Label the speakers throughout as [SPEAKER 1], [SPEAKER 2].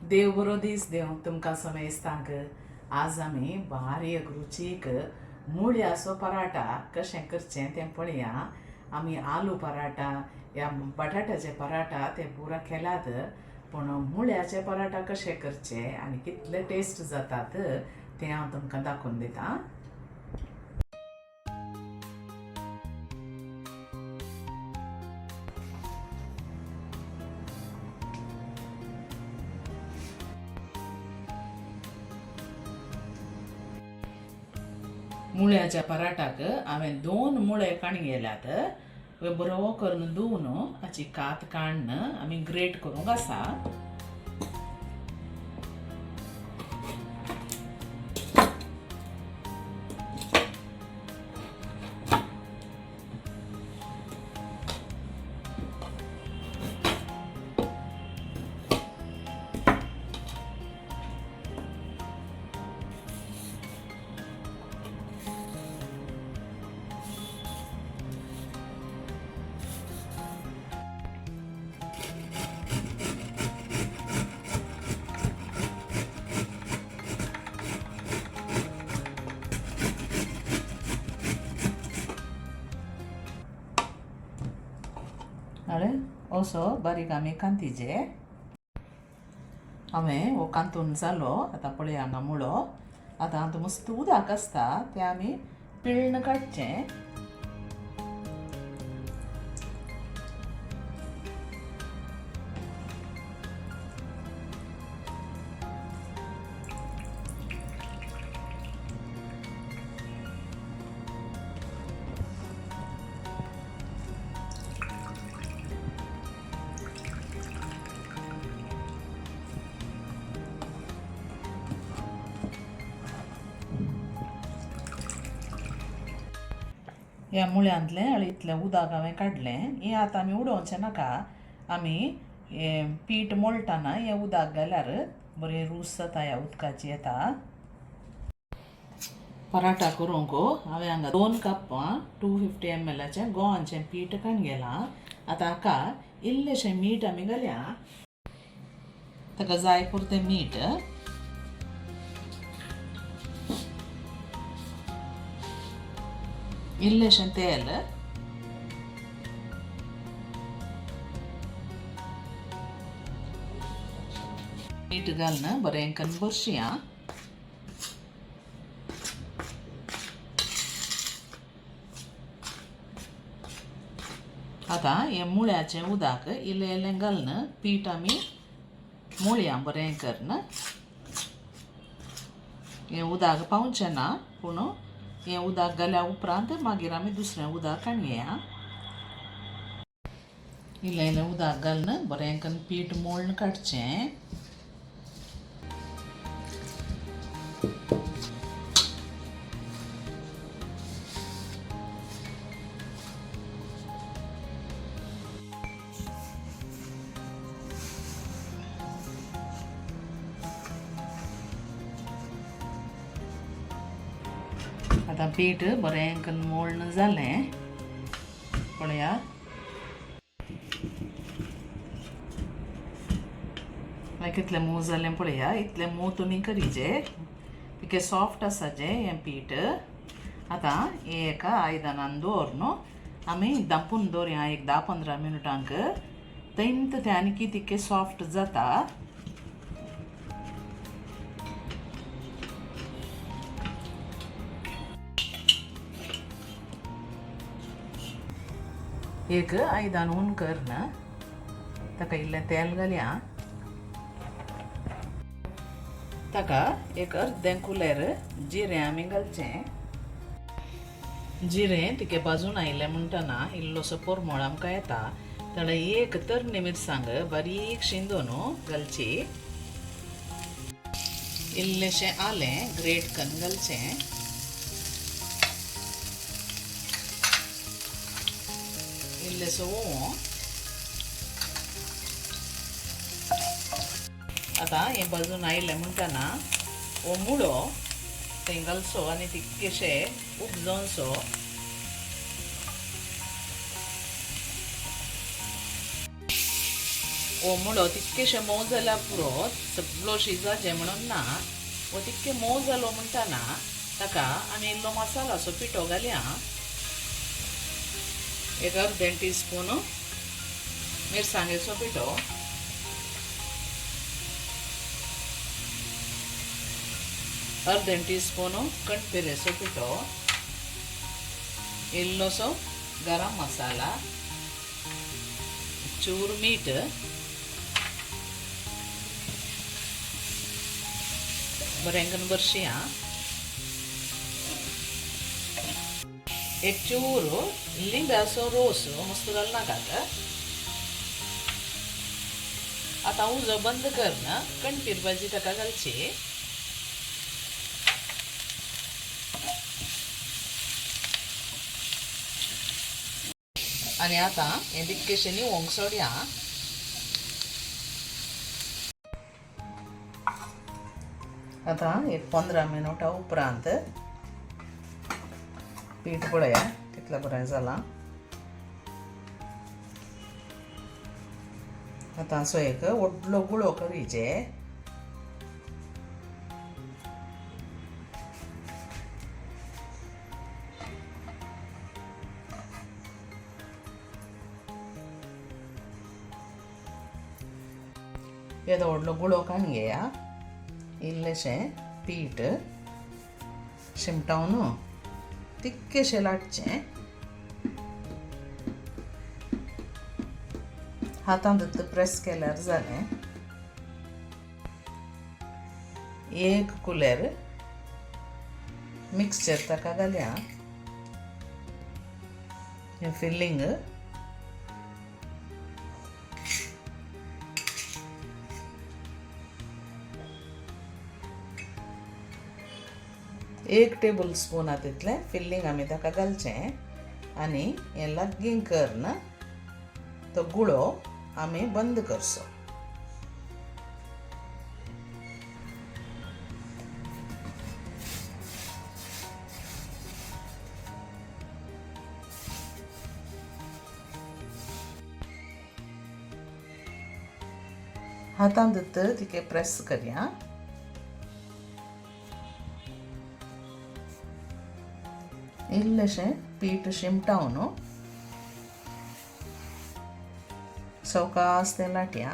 [SPEAKER 1] देव बरो दीस देव तुमकां समेस्तांक आज आमी बारीक रुचीक मुळ्याचो पराठा कशें करचें तें पळया. आमी आलू पराठा या बटाट्याचे पराठा ते पुरा केल्यात, पूण मुळ्याचे पराठा कशें करचे आनी कितले टेस्ट जातात तें हांव तुमकां दाखोवन दितां. मुळ्याच्या पराठाक हांवें 2 मुळे काणी गेल्यात. बरो करून धुवन हाची कात काडून आमी ग्रेट करूंक आसा. असो बारीक आमी कांतीचे हांवें हो कांतून जालो. आतां पळय हांगा मुळो. आतां हांव मस्त उदक आसता तें आमी पिळून काडचें. ह्या मुळ्यांतलें इतलें उदक हांवें काडलें. हें आतां आमी उडोवचें नाका. आमी हें पीठ मळटाना हें उदक घाल्यार बरें रूस जाता ह्या उदकाची. येता पराठा करूंक हांवें हांगा 2 कपां 250 ml गंवाचें पीठ काडून गेलां. आतां हाका इल्लेशें मीठ आमी घालया. ताका जाय पुरतें मीठ, इल्लेशें तेल, मीठ घालून बरें करून भरशीं. आतां हें मुळ्याचें उदक इल्लें इल्लें घालून पीठ आमी मुळया बरें करून. हें उदक पावचें ना, पूण हें उदक घाल्या उपरांत मागीर आमी दुसरें उदक काडया. इल्लें इल्लें उदक घालून बरें करून पीठ मळून काडचें. आतां पीठ बरें करून मळून जालें. पळया मागीर कितलें मोव जालें पळया. इतलें मोव तुमी करीचे. तिके सॉफ्ट आसा जें हें पीठ. आतां हें एका आयदनान दवरून आमी धांपून दवरया एक 10-15 मिनटांक. थंयत तें आनी तिके सॉफ्ट जाता. एक आयदान ऊन करून ताका इल्लें तेल घालया. ताका एक अर्दें कुलेर जिरें आमी घालचें. जिरें तिके भाजून आयलें म्हणटना इल्लोसो परमळ आमकां येता. ताणें एक तरणी मिरसांग बारीक शिंदून घालची. इल्लेशें आलें ग्रेट करून घालचें. इल्लेसो ओंव. आतां हें भाजून आयलें म्हणटना हो मुळो थंय घालचो आनी तितकेशें उपजोवचो. हो मुळो तितकेशे मोव जाल्यार पुरो सगळो शिजाचे म्हणून ना वो तितके मोव जालो म्हणटाना ताका आमी इल्लो मसालाचो पिठो घालया. एक अर्दें टीस्पून मिरसांगेचो पिठो, अर्दें टीस्पून कणपेरेचो पिठो, इल्लोसो गरम मसाला, चूर मीठ, बरें बरशी एक चूरू लिंबाचो रोस मस्त घालनाकात. आता उजो बंद करना कणपीर भाजी ताका घालची. आणि आता हे तितकेशे निवोंक सोडया. आता एक 15 मिनटां उपरांत पीठ पळया कितलें बरें जालां. आता असो एक व्हडलो गुळो करीचे. येदो व्हडलो गुळो काडून घेया. इल्लेशें पीठ शिमटावन तितकेशें लाटचें. हातान प्रेस केल्यार जालें. एक कुलेर मिक्सचर ताका घालया. हें फिल्लींग एक टेबल स्पून तितलें फिल्लींग आमी ताका घालचें आनी हें लागीं करन तो गुळो आमी बंद करचो. हातान तिके प्रेस करया. इल्लेशें पीठ शिमटावन सवकास तें लाटया.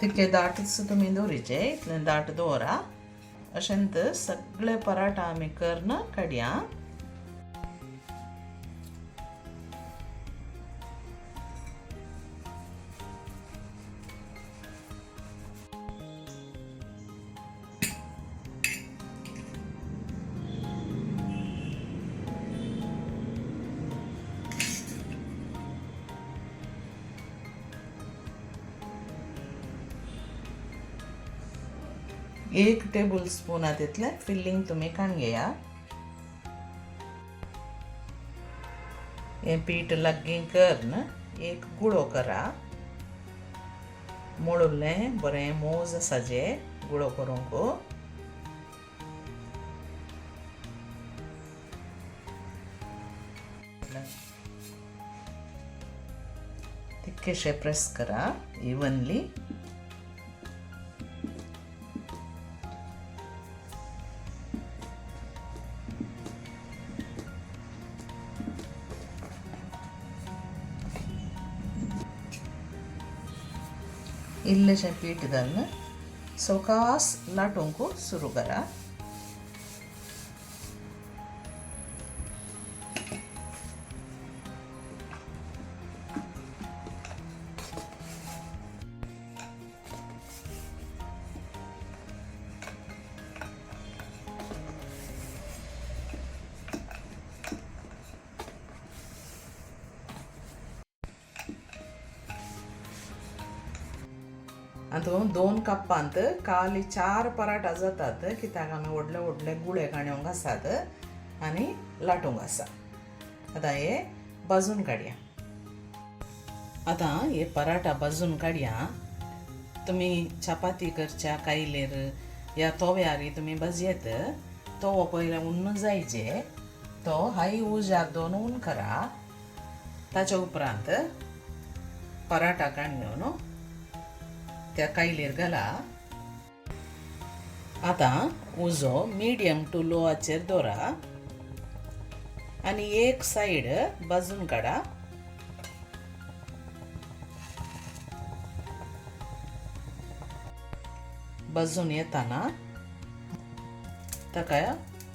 [SPEAKER 1] तितके दाटच तुमी दवरीचे. इतलें दाट दवरा. अशेंत सगळे पराठा आमी करन काडया. एक टेबल स्पून तितलें फिल्लींग तुमी काडून घेया. हें पीठ लागीं करन एक गुळो करा. मळुल्लें बरें मोज आसा जें गुळो करूंक. तितकेशें प्रेस करा इवनली. इल्लेशें पीठ घालून सवकास लाटूंक सुरू करा. हातूंत 2 कपांत खाली 4 पराठा जातात कित्याक आमी व्हडले व्हडले गुळे काणयोंक आसात आनी लाटूंक आसा. आतां हे भाजून काडया. आता हे पराठा भाजून काडया. तुम्ही चपाती करच्या कायलेर या तव्यार तुम्ही भाजयेत तवो पयले उन्न जायचे. तो हाई उजार दोन ऊन करा. ताच्या उपरांत पराठा काडून त्या कायलेर घाला. आता उजो मिडियम टू लोआचेर दवरा आणि एक साईड भाजून काडा. भाजून येताना ताका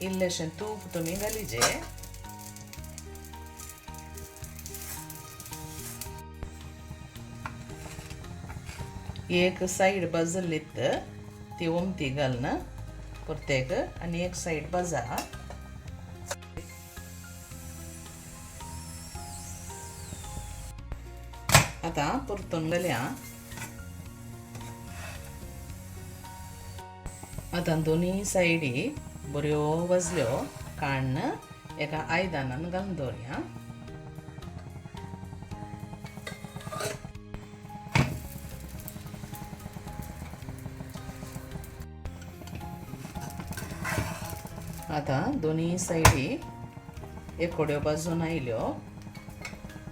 [SPEAKER 1] इल्लेशें तूप तुम्ही घालीजे. एक साईड भाजलीत ती ओमती घालून प्रत्येक आणि एक साईड भाजा. आता परतून घाल्या. आता दोन्ही सायडी बऱ्यो भाजल्यो काडून एका आयदनान घालून दवरया. आता दोन्ही सायडी एकोड्यो भाजून आयल्यो.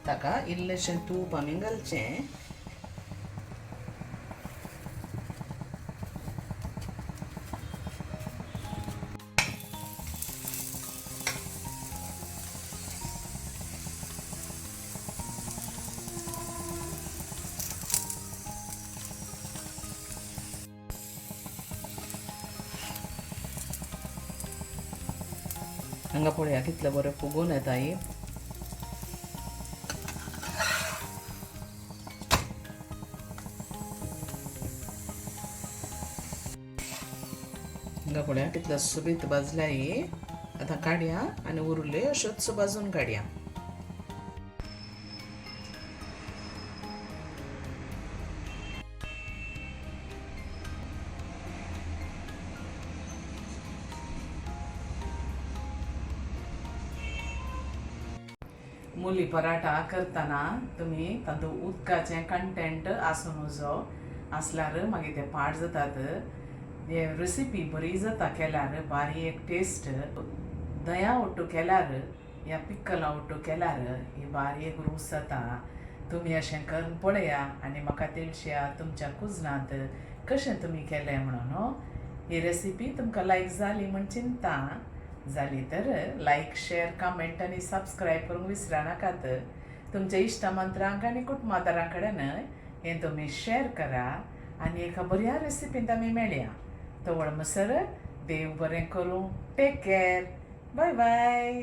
[SPEAKER 1] ताका इल्लेशें तूप आमी घालचें. हांगा पळया कितले बरे फुगून येताय. हांगा पळया कितले सुबीत भाजल्याय. आता काडया आणि उरले अश्योच भाजून काडया. मुली पराठा करतना तुम्ही तातूं उदकाचें कंटेंट आसून उजो आसल्यार मागीर ते पाड जातात. हे रेसिपी बरी जाता केल्यार बारीक टेस्ट. दया ओट्टू केल्यार या पिक्कला ओट्टू केल्यार ही बारीक रूच जाता. तुम्ही अशें करून पळया आनी म्हाका तेळशया तुमच्या कुजनांत कशें तुम्ही केलें म्हणून. ही रेसिपी तुमकां लायक जाली म्हण चिंता. जाली तर लायक शेअर कमेंट आणि सबस्क्राईब करूंक विसरा नाकात. तुमच्या इश्टमंत्रांक आनी कुटुंबादारां कडेन हें तुमी शेअर करा आनी एका बऱ्या रेसिपींत आमी मेळया. तवळ म्हणसर देव बरें करूं. Take care. Bye bye.